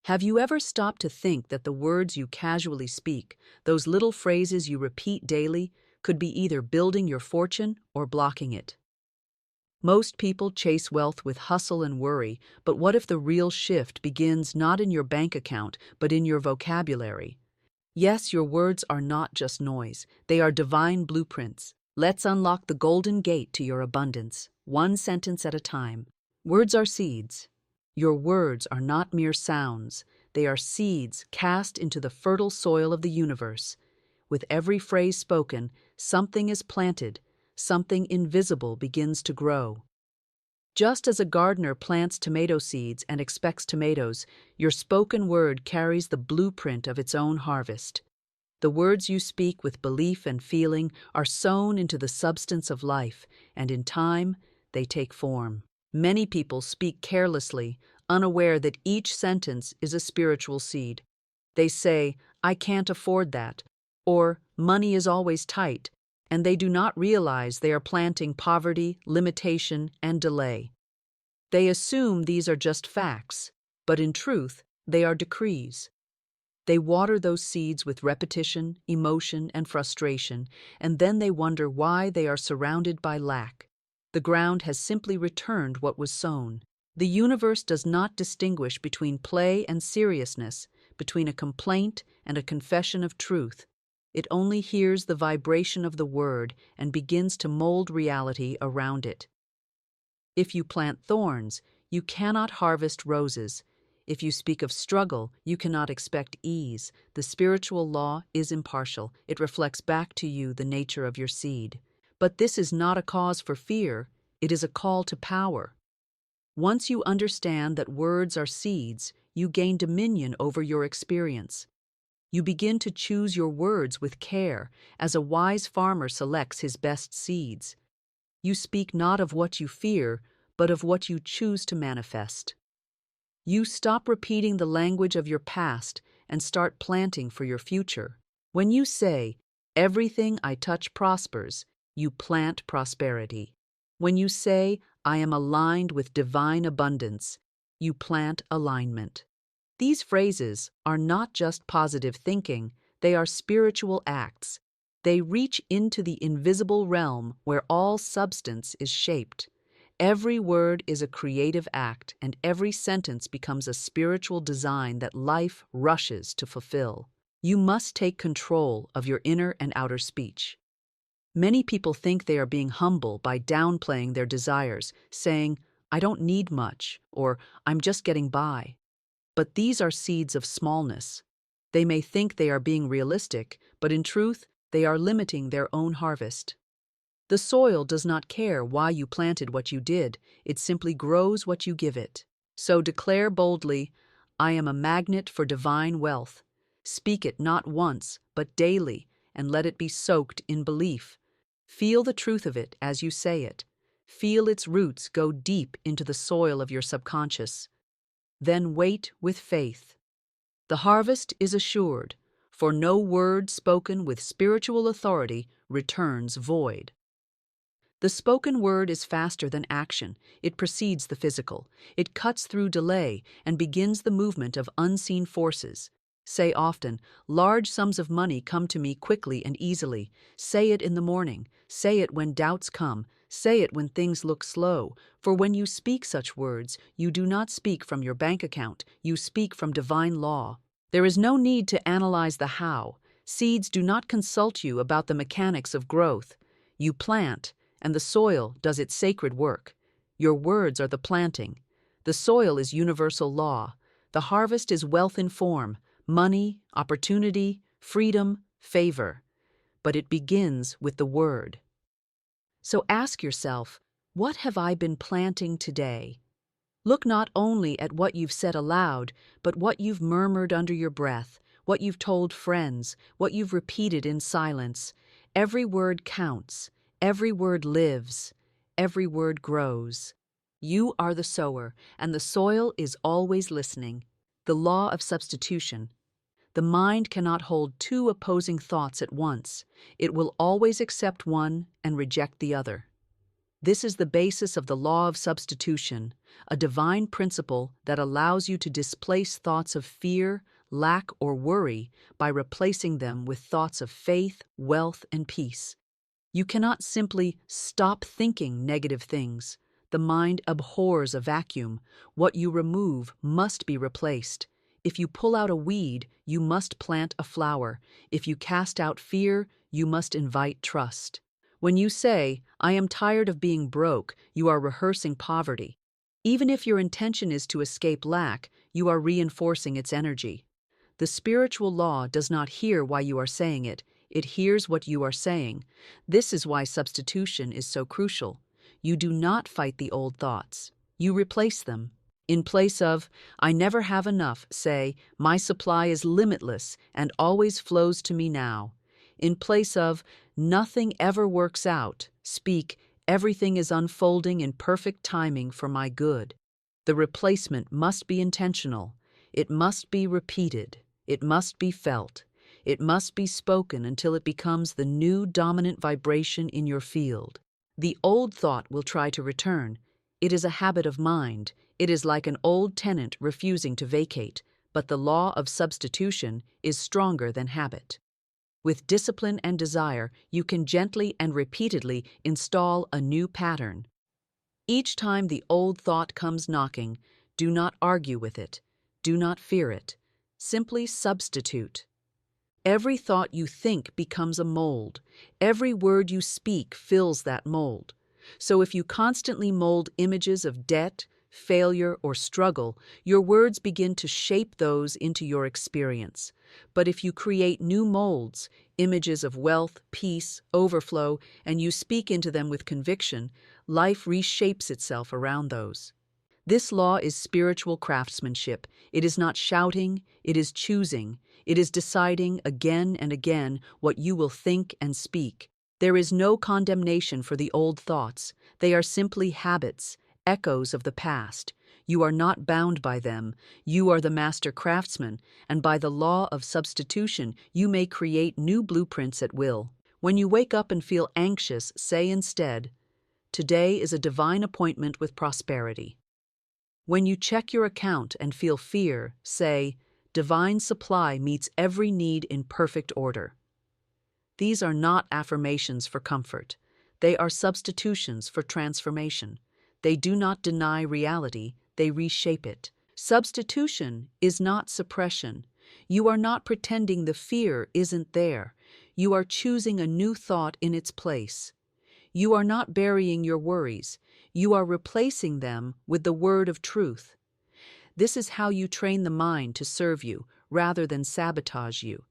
Have you ever stopped to think that the words you casually speak, those little phrases you repeat daily, could be either building your fortune or blocking it? Most people chase wealth with hustle and worry, but what if the real shift begins not in your bank account, but in your vocabulary? Yes, your words are not just noise, they are divine blueprints. Let's unlock the golden gate to your abundance, one sentence at a time. Words are seeds. Your words are not mere sounds, they are seeds cast into the fertile soil of the universe. With every phrase spoken, something is planted, something invisible begins to grow. Just as a gardener plants tomato seeds and expects tomatoes, your spoken word carries the blueprint of its own harvest. The words you speak with belief and feeling are sown into the substance of life, and in time, they take form. Many people speak carelessly, unaware that each sentence is a spiritual seed. They say, "I can't afford that," or "money is always tight," and they do not realize they are planting poverty, limitation, and delay. They assume these are just facts, but in truth, they are decrees. They water those seeds with repetition, emotion, and frustration, and then they wonder why they are surrounded by lack. The ground has simply returned what was sown. The universe does not distinguish between play and seriousness, between a complaint and a confession of truth. It only hears the vibration of the word and begins to mold reality around it. If you plant thorns, you cannot harvest roses. If you speak of struggle, you cannot expect ease. The spiritual law is impartial. It reflects back to you the nature of your seed. But this is not a cause for fear. It is a call to power. Once you understand that words are seeds, you gain dominion over your experience. You begin to choose your words with care, as a wise farmer selects his best seeds. You speak not of what you fear, but of what you choose to manifest. You stop repeating the language of your past and start planting for your future. When you say, "Everything I touch prospers," you plant prosperity. When you say, "I am aligned with divine abundance," you plant alignment. These phrases are not just positive thinking, they are spiritual acts. They reach into the invisible realm where all substance is shaped. Every word is a creative act, and every sentence becomes a spiritual design that life rushes to fulfill. You must take control of your inner and outer speech. Many people think they are being humble by downplaying their desires, saying, "I don't need much," or "I'm just getting by." But these are seeds of smallness. They may think they are being realistic, but in truth, they are limiting their own harvest. The soil does not care why you planted what you did, it simply grows what you give it. So declare boldly, "I am a magnet for divine wealth." Speak it not once, but daily, and let it be soaked in belief. Feel the truth of it as you say it. Feel its roots go deep into the soil of your subconscious. Then wait with faith. The harvest is assured, for no word spoken with spiritual authority returns void. The spoken word is faster than action. It precedes the physical. It cuts through delay and begins the movement of unseen forces. Say often, "Large sums of money come to me quickly and easily." Say it in the morning. Say it when doubts come. Say it when things look slow. For when you speak such words, you do not speak from your bank account. You speak from divine law. There is no need to analyze the how. Seeds do not consult you about the mechanics of growth. You plant, and the soil does its sacred work. Your words are the planting. The soil is universal law. The harvest is wealth in form, money, opportunity, freedom, favor. But it begins with the word. So ask yourself, what have I been planting today? Look not only at what you've said aloud, but what you've murmured under your breath, what you've told friends, what you've repeated in silence. Every word counts. Every word lives, every word grows. You are the sower, and the soil is always listening. The law of substitution. The mind cannot hold two opposing thoughts at once. It will always accept one and reject the other. This is the basis of the law of substitution, a divine principle that allows you to displace thoughts of fear, lack, or worry by replacing them with thoughts of faith, wealth, and peace. You cannot simply stop thinking negative things. The mind abhors a vacuum. What you remove must be replaced. If you pull out a weed, you must plant a flower. If you cast out fear, you must invite trust. When you say, "I am tired of being broke," you are rehearsing poverty. Even if your intention is to escape lack, you are reinforcing its energy. The spiritual law does not hear why you are saying it, it hears what you are saying. This is why substitution is so crucial. You do not fight the old thoughts. You replace them. In place of, "I never have enough," say, "My supply is limitless and always flows to me now." In place of, "Nothing ever works out," speak, "Everything is unfolding in perfect timing for my good." The replacement must be intentional. It must be repeated. It must be felt. It must be spoken until it becomes the new dominant vibration in your field. The old thought will try to return. It is a habit of mind. It is like an old tenant refusing to vacate, but the law of substitution is stronger than habit. With discipline and desire, you can gently and repeatedly install a new pattern. Each time the old thought comes knocking, do not argue with it. Do not fear it. Simply substitute. Every thought you think becomes a mold. Every word you speak fills that mold. So if you constantly mold images of debt, failure, or struggle, your words begin to shape those into your experience. But if you create new molds, images of wealth, peace, overflow, and you speak into them with conviction, life reshapes itself around those. This law is spiritual craftsmanship. It is not shouting, it is choosing. It is deciding again and again what you will think and speak. There is no condemnation for the old thoughts. They are simply habits, echoes of the past. You are not bound by them. You are the master craftsman, and by the law of substitution, you may create new blueprints at will. When you wake up and feel anxious, say instead, "Today is a divine appointment with prosperity." When you check your account and feel fear, say, "Divine supply meets every need in perfect order." These are not affirmations for comfort. They are substitutions for transformation. They do not deny reality, they reshape it. Substitution is not suppression. You are not pretending the fear isn't there. You are choosing a new thought in its place. You are not burying your worries. You are replacing them with the word of truth. This is how you train the mind to serve you, rather than sabotage you.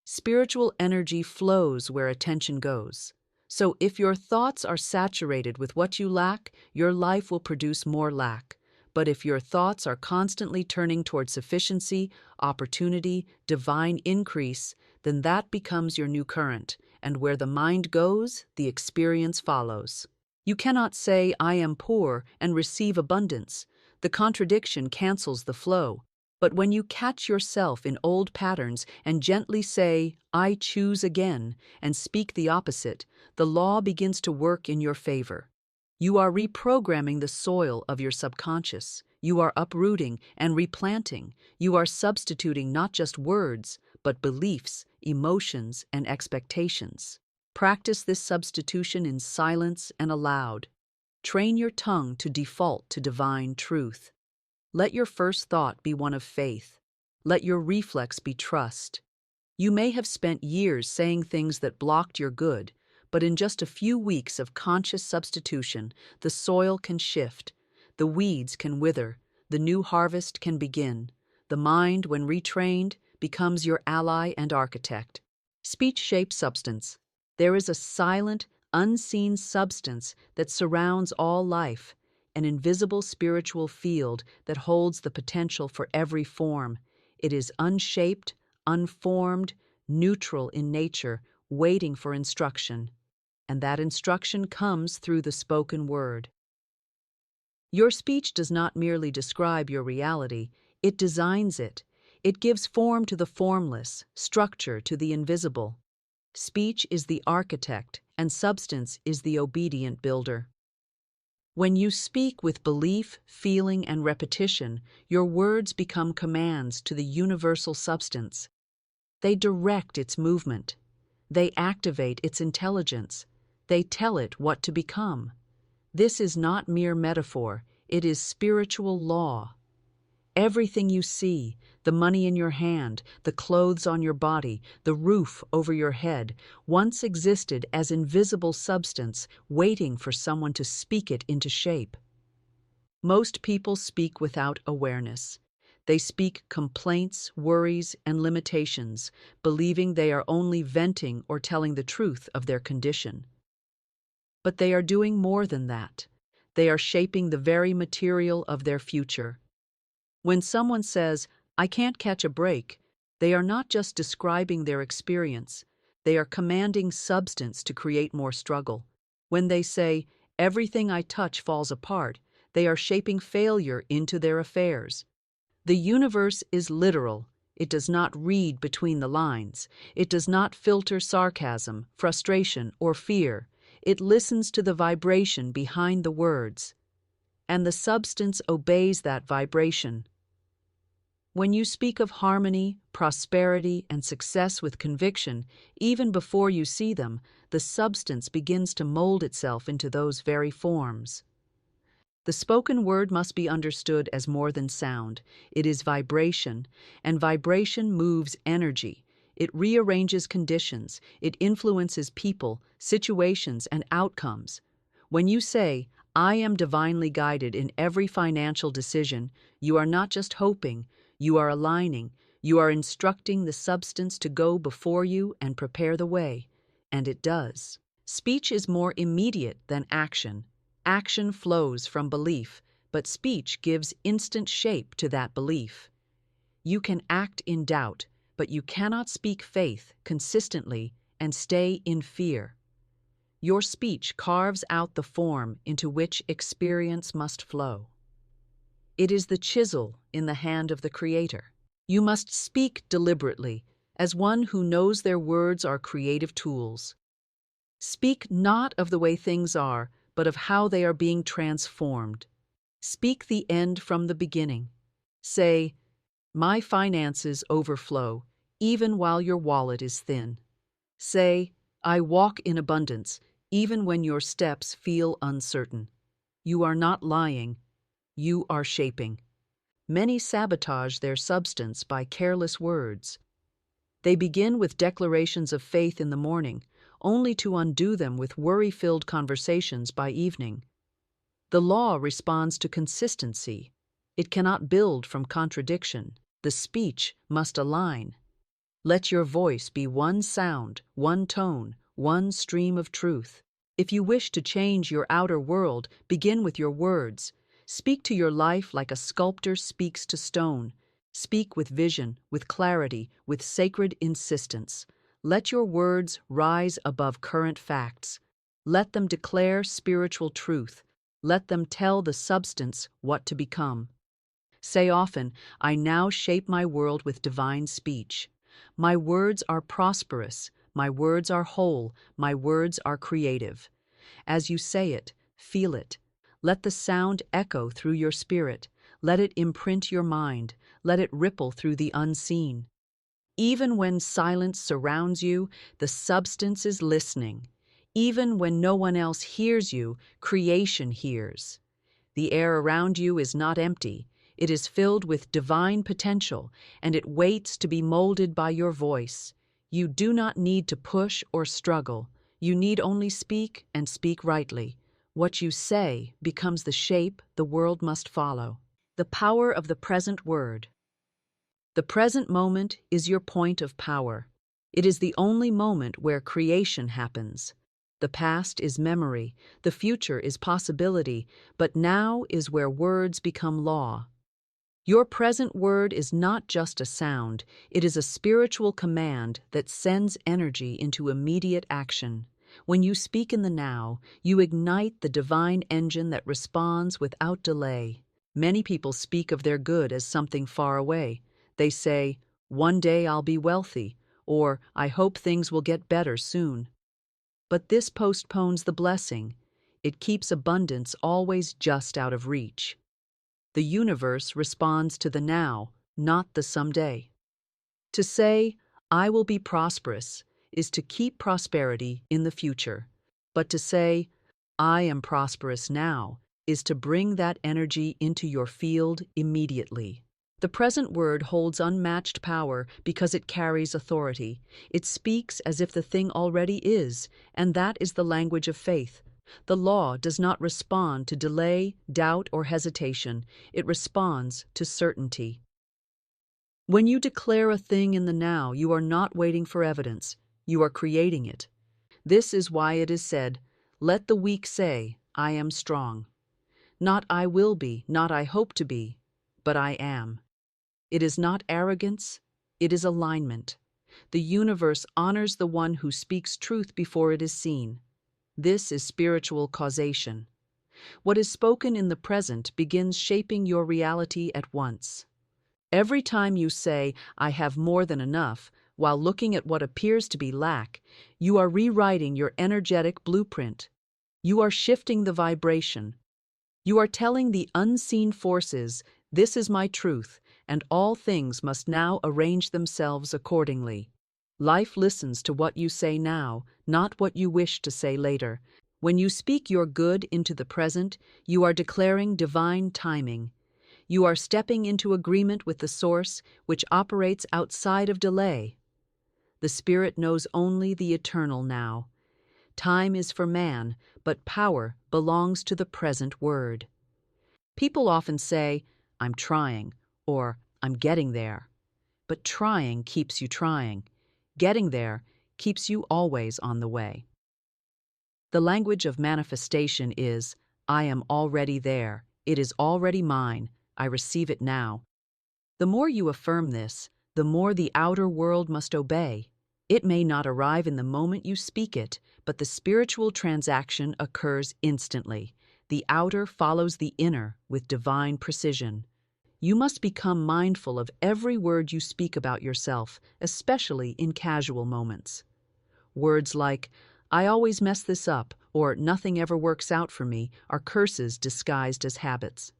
Spiritual energy flows where attention goes. So if your thoughts are saturated with what you lack, your life will produce more lack. But if your thoughts are constantly turning toward sufficiency, opportunity, divine increase, then that becomes your new current, and where the mind goes, the experience follows. You cannot say, "I am poor," and receive abundance. The contradiction cancels the flow. But when you catch yourself in old patterns and gently say, "I choose again," and speak the opposite, the law begins to work in your favor. You are reprogramming the soil of your subconscious. You are uprooting and replanting. You are substituting not just words, but beliefs, emotions, and expectations. Practice this substitution in silence and aloud. Train your tongue to default to divine truth. Let your first thought be one of faith. Let your reflex be trust. You may have spent years saying things that blocked your good, but in just a few weeks of conscious substitution, the soil can shift, the weeds can wither, the new harvest can begin. The mind, when retrained, becomes your ally and architect. Speech shapes substance. There is a silent, unseen substance that surrounds all life, an invisible spiritual field that holds the potential for every form. It is unshaped, unformed, neutral in nature, waiting for instruction. And that instruction comes through the spoken word. Your speech does not merely describe your reality, it designs it. It gives form to the formless, structure to the invisible. Speech is the architect, and substance is the obedient builder. When you speak with belief, feeling, and repetition, your words become commands to the universal substance. They direct its movement. They activate its intelligence. They tell it what to become. This is not mere metaphor, it is spiritual law. Everything you see, the money in your hand, the clothes on your body, the roof over your head, once existed as invisible substance waiting for someone to speak it into shape. Most people speak without awareness. They speak complaints, worries, and limitations, believing they are only venting or telling the truth of their condition. But they are doing more than that. They are shaping the very material of their future. When someone says, "I can't catch a break," they are not just describing their experience, they are commanding substance to create more struggle. When they say, "Everything I touch falls apart," they are shaping failure into their affairs. The universe is literal. It does not read between the lines. It does not filter sarcasm, frustration, or fear. It listens to the vibration behind the words, and the substance obeys that vibration. When you speak of harmony, prosperity, and success with conviction, even before you see them, the substance begins to mold itself into those very forms. The spoken word must be understood as more than sound. It is vibration, and vibration moves energy. It rearranges conditions. It influences people, situations, and outcomes. When you say, "I am divinely guided in every financial decision," you are not just hoping, you are aligning. You are instructing the substance to go before you and prepare the way. And it does. Speech is more immediate than action. Action flows from belief, but speech gives instant shape to that belief. You can act in doubt, but you cannot speak faith consistently and stay in fear. Your speech carves out the form into which experience must flow. It is the chisel in the hand of the Creator. You must speak deliberately, as one who knows their words are creative tools. Speak not of the way things are, but of how they are being transformed. Speak the end from the beginning. Say, "My finances overflow, even while your wallet is thin." Say, "I walk in abundance, even when your steps feel uncertain." You are not lying, you are shaping. Many sabotage their substance by careless words. They begin with declarations of faith in the morning, only to undo them with worry-filled conversations by evening. The law responds to consistency. It cannot build from contradiction. The speech must align. Let your voice be one sound, one tone, one stream of truth. If you wish to change your outer world, begin with your words. Speak to your life like a sculptor speaks to stone. Speak with vision, with clarity, with sacred insistence. Let your words rise above current facts. Let them declare spiritual truth. Let them tell the substance what to become. Say often, "I now shape my world with divine speech. My words are prosperous. My words are whole. My words are creative." As you say it, feel it. Let the sound echo through your spirit. Let it imprint your mind. Let it ripple through the unseen. Even when silence surrounds you, the substance is listening. Even when no one else hears you, creation hears. The air around you is not empty. It is filled with divine potential, and it waits to be molded by your voice. You do not need to push or struggle. You need only speak and speak rightly. What you say becomes the shape the world must follow. The power of the present word. The present moment is your point of power. It is the only moment where creation happens. The past is memory, the future is possibility, but now is where words become law. Your present word is not just a sound, it is a spiritual command that sends energy into immediate action. When you speak in the now, you ignite the divine engine that responds without delay. Many people speak of their good as something far away. They say, "One day I'll be wealthy," or "I hope things will get better soon." But this postpones the blessing. It keeps abundance always just out of reach. The universe responds to the now, not the someday. To say, I will be prosperous, is to keep prosperity in the future. But to say, I am prosperous now, is to bring that energy into your field immediately. The present word holds unmatched power because it carries authority. It speaks as if the thing already is, and that is the language of faith. The law does not respond to delay, doubt, or hesitation. It responds to certainty. When you declare a thing in the now, you are not waiting for evidence. You are creating it. This is why it is said, "Let the weak say, I am strong." Not I will be, not I hope to be, but I am. It is not arrogance, it is alignment. The universe honors the one who speaks truth before it is seen. This is spiritual causation. What is spoken in the present begins shaping your reality at once. Every time you say, I have more than enough, while looking at what appears to be lack, you are rewriting your energetic blueprint. You are shifting the vibration. You are telling the unseen forces, this is my truth, and all things must now arrange themselves accordingly. Life listens to what you say now, not what you wish to say later. When you speak your good into the present, you are declaring divine timing. You are stepping into agreement with the source, which operates outside of delay. The Spirit knows only the eternal now. Time is for man, but power belongs to the present word. People often say, I'm trying, or I'm getting there. But trying keeps you trying. Getting there keeps you always on the way. The language of manifestation is, I am already there. It is already mine. I receive it now. The more you affirm this, the more the outer world must obey. It may not arrive in the moment you speak it, but the spiritual transaction occurs instantly. The outer follows the inner with divine precision. You must become mindful of every word you speak about yourself, especially in casual moments. Words like, I always mess this up, or nothing ever works out for me, are curses disguised as habits.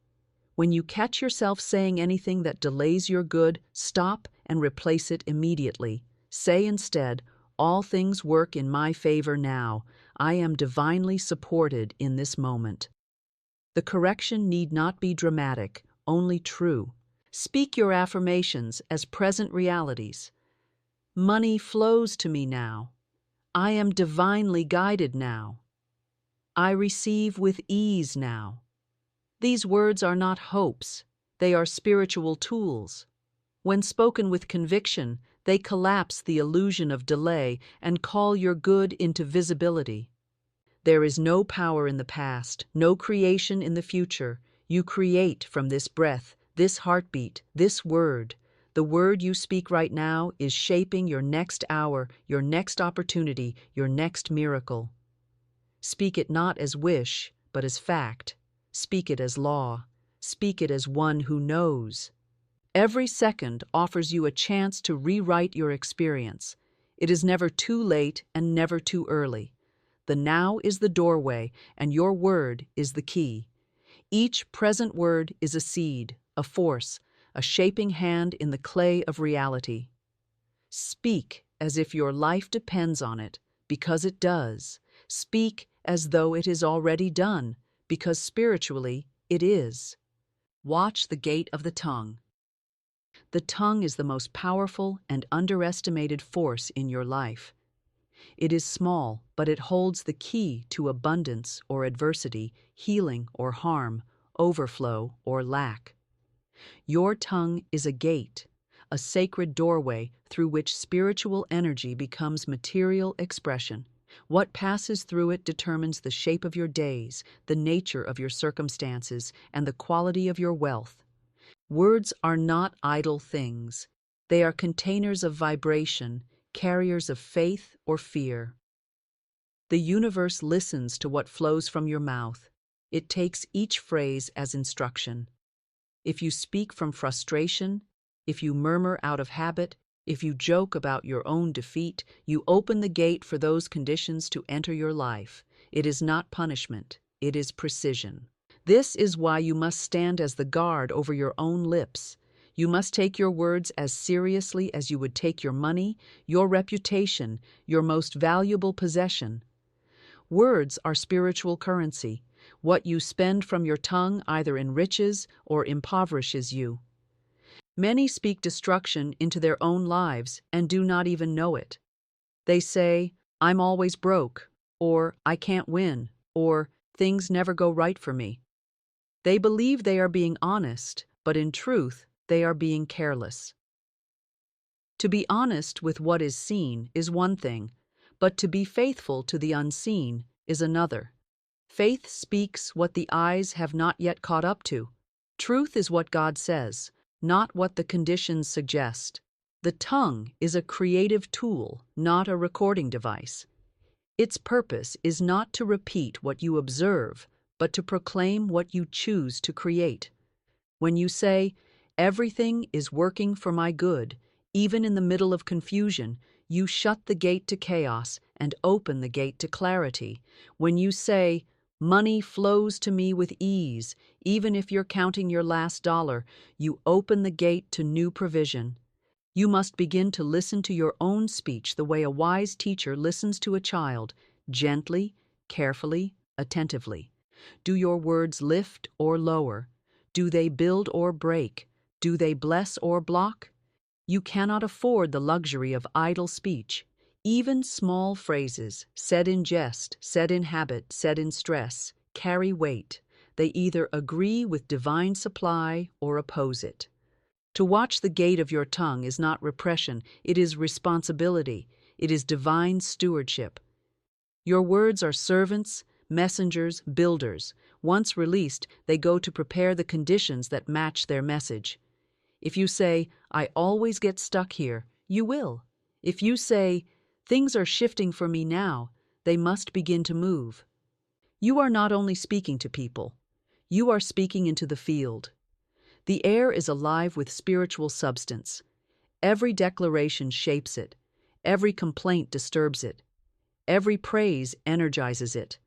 When you catch yourself saying anything that delays your good, stop and replace it immediately. Say instead, all things work in my favor now. I am divinely supported in this moment. The correction need not be dramatic, only true. Speak your affirmations as present realities. Money flows to me now. I am divinely guided now. I receive with ease now. These words are not hopes, they are spiritual tools. When spoken with conviction, they collapse the illusion of delay and call your good into visibility. There is no power in the past, no creation in the future. You create from this breath, this heartbeat, this word. The word you speak right now is shaping your next hour, your next opportunity, your next miracle. Speak it not as wish, but as fact. Speak it as law. Speak it as one who knows. Every second offers you a chance to rewrite your experience. It is never too late and never too early. The now is the doorway, and your word is the key. Each present word is a seed, a force, a shaping hand in the clay of reality. Speak as if your life depends on it, because it does. Speak as though it is already done, because spiritually it is. Watch the gate of the tongue. The tongue is the most powerful and underestimated force in your life. It is small, but it holds the key to abundance or adversity, healing or harm, overflow or lack. Your tongue is a gate, a sacred doorway through which spiritual energy becomes material expression. What passes through it determines the shape of your days, the nature of your circumstances, and the quality of your wealth. Words are not idle things. They are containers of vibration, carriers of faith or fear. The universe listens to what flows from your mouth. It takes each phrase as instruction. If you speak from frustration, if you murmur out of habit, if you joke about your own defeat, you open the gate for those conditions to enter your life. It is not punishment. it is precision. This is why you must stand as the guard over your own lips. You must take your words as seriously as you would take your money, your reputation, your most valuable possession. Words are spiritual currency. What you spend from your tongue either enriches or impoverishes you. Many speak destruction into their own lives and do not even know it. They say, "I'm always broke," or "I can't win," or "things never go right for me." They believe they are being honest, but in truth, they are being careless. To be honest with what is seen is one thing, but to be faithful to the unseen is another. Faith speaks what the eyes have not yet caught up to. Truth is what God says, not what the conditions suggest. The tongue is a creative tool, not a recording device. Its purpose is not to repeat what you observe, but to proclaim what you choose to create. When you say, "Everything is working for my good," even in the middle of confusion, you shut the gate to chaos and open the gate to clarity. When you say, "Money flows to me with ease," even if you're counting your last dollar, you open the gate to new provision. You must begin to listen to your own speech the way a wise teacher listens to a child, gently, carefully, attentively. Do your words lift or lower? Do they build or break? Do they bless or block? You cannot afford the luxury of idle speech. Even small phrases, said in jest, said in habit, said in stress, carry weight. They either agree with divine supply or oppose it. To watch the gate of your tongue is not repression, it is responsibility. It is divine stewardship. Your words are servants, messengers, builders. Once released, they go to prepare the conditions that match their message. If you say, "I always get stuck here," you will. If you say, "Things are shifting for me now," they must begin to move. You are not only speaking to people, you are speaking into the field. The air is alive with spiritual substance. Every declaration shapes it. Every complaint disturbs it. Every praise energizes it.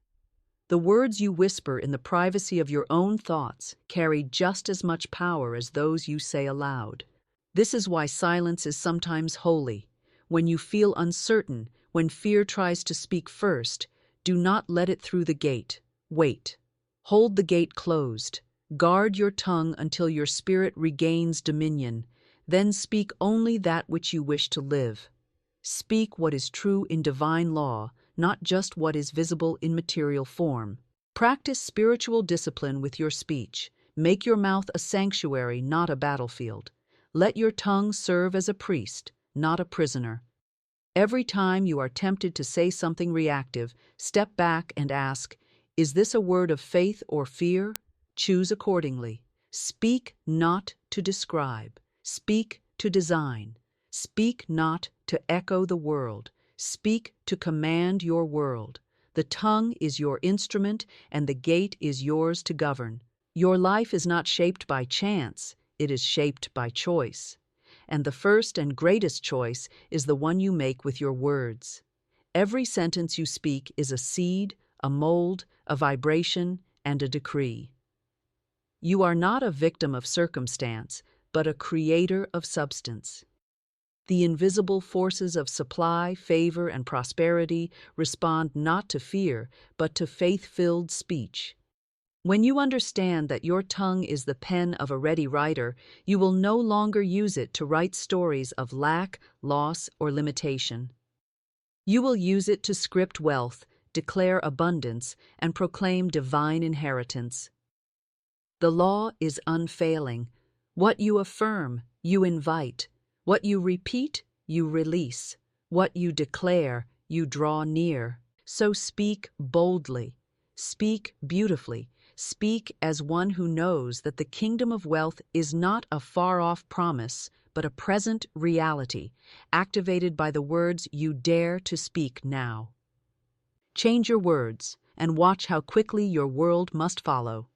The words you whisper in the privacy of your own thoughts carry just as much power as those you say aloud. This is why silence is sometimes holy. When you feel uncertain, when fear tries to speak first, do not let it through the gate. Wait. Hold the gate closed. Guard your tongue until your spirit regains dominion. Then speak only that which you wish to live. Speak what is true in divine law, not just what is visible in material form. Practice spiritual discipline with your speech. Make your mouth a sanctuary, not a battlefield. Let your tongue serve as a priest, not a prisoner. Every time you are tempted to say something reactive, step back and ask, "Is this a word of faith or fear?" Choose accordingly. Speak not to describe. Speak to design. Speak not to echo the world. Speak to command your world. The tongue is your instrument, and the gate is yours to govern. Your life is not shaped by chance, it is shaped by choice. And the first and greatest choice is the one you make with your words. Every sentence you speak is a seed, a mold, a vibration, and a decree. You are not a victim of circumstance, but a creator of substance. The invisible forces of supply, favor, and prosperity respond not to fear, but to faith-filled speech. When you understand that your tongue is the pen of a ready writer, you will no longer use it to write stories of lack, loss, or limitation. You will use it to script wealth, declare abundance, and proclaim divine inheritance. The law is unfailing. What you affirm, you invite. What you repeat, you release. What you declare, you draw near. So speak boldly. Speak beautifully. Speak as one who knows that the kingdom of wealth is not a far-off promise, but a present reality, activated by the words you dare to speak now. Change your words, and watch how quickly your world must follow.